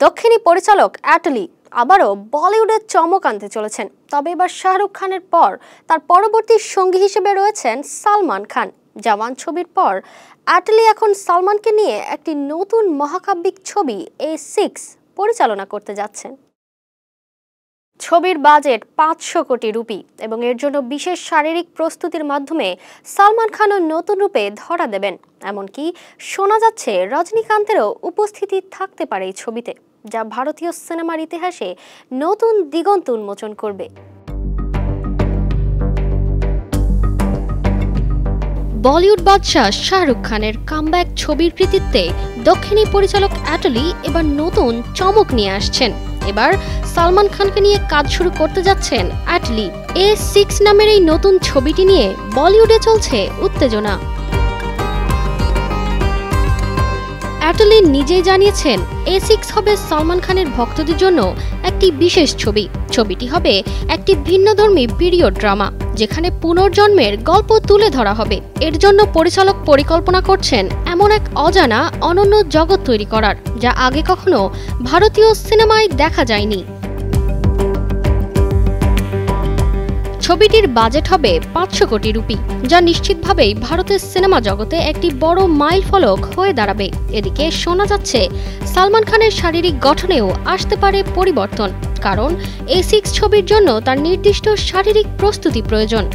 দক্ষিণী পরিচালক অ্যাটলি আবারও বলিউডের চমক আনতে চলেছেন। তবে এবার শাহরুখ খানের পর তার পরবর্তী সঙ্গী হিসেবে রয়েছেন সালমান খান। জওয়ান ছবির পর অ্যাটলি এখন সালমানকে নিয়ে একটি নতুন মহাকাব্যিক ছবি A6 পরিচালনা করতে যাচ্ছেন। ছবির বাজেট 500 কোটি রুপি এবং এর জন্য বিশেষ শারীরিক প্রস্তুতির মাধ্যমে সালমান খানও নতুন রূপে ধরা দেবেন। এমনকি শোনা যাচ্ছে রজনীকান্তেরও উপস্থিতি থাকতে পারে এই ছবিতে, যা ভারতীয় সিনেমার ইতিহাসে নতুন দিগন্ত উন্মোচন করবে। বলিউড বাদশাহ শাহরুখ খানের কামব্যাক ছবির কৃতিত্বে দক্ষিণী পরিচালক অ্যাটলি এবার নতুন চমক নিয়ে আসছেন। এবার সালমান খানকে নিয়ে কাজ শুরু করতে যাচ্ছেন অ্যাটলি। A6 নামের এই নতুন ছবিটি নিয়ে বলিউডে চলছে উত্তেজনা। অ্যাটলি নিজেই জানিয়েছেন A6 হবে সালমান খানের ভক্তদের জন্য একটি বিশেষ ছবি। ছবিটি হবে একটি ভিন্নধর্মী পিরিয়ড ড্রামা, যেখানে পুনর্জন্মের গল্প তুলে ধরা হবে। এর জন্য পরিচালক পরিকল্পনা করছেন এমন এক অজানা অনন্য জগৎ তৈরি করার, যা আগে কখনো ভারতীয় সিনেমায় দেখা যায়নি। ছবিটির বাজেট হবে 500 কোটি রুপি, যা নিশ্চিতভাবেই ভারতের সিনেমা জগতে একটি বড় মাইল ফলক হয়ে দাঁড়াবে। এদিকে শোনা যাচ্ছে সালমান খানের শারীরিক গঠনেও আসতে পারে পরিবর্তন, কারণ A6 ছবির জন্য তার নির্দিষ্ট শারীরিক প্রস্তুতি প্রয়োজন।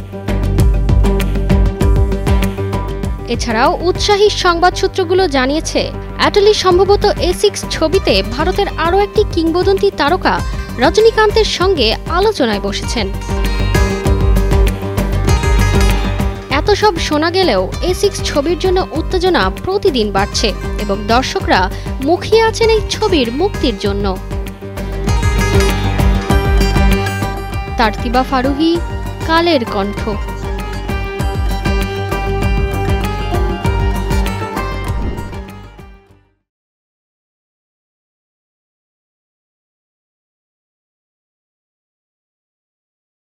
এছাড়াও উৎসাহী সংবাদ সূত্রগুলো জানিয়েছে অ্যাটলি সম্ভবত A6 ছবিতে ভারতের আরও একটি কিংবদন্তি তারকা রজনীকান্তের সঙ্গে আলোচনায় বসেছেন। এত সব শোনা গেলেও A6 ছবির জন্য উত্তেজনা প্রতিদিন বাড়ছে এবং দর্শকরা মুখিয়ে আছেন এই ছবির মুক্তির জন্য। তারতিবা ফারুহি, কালের কণ্ঠ।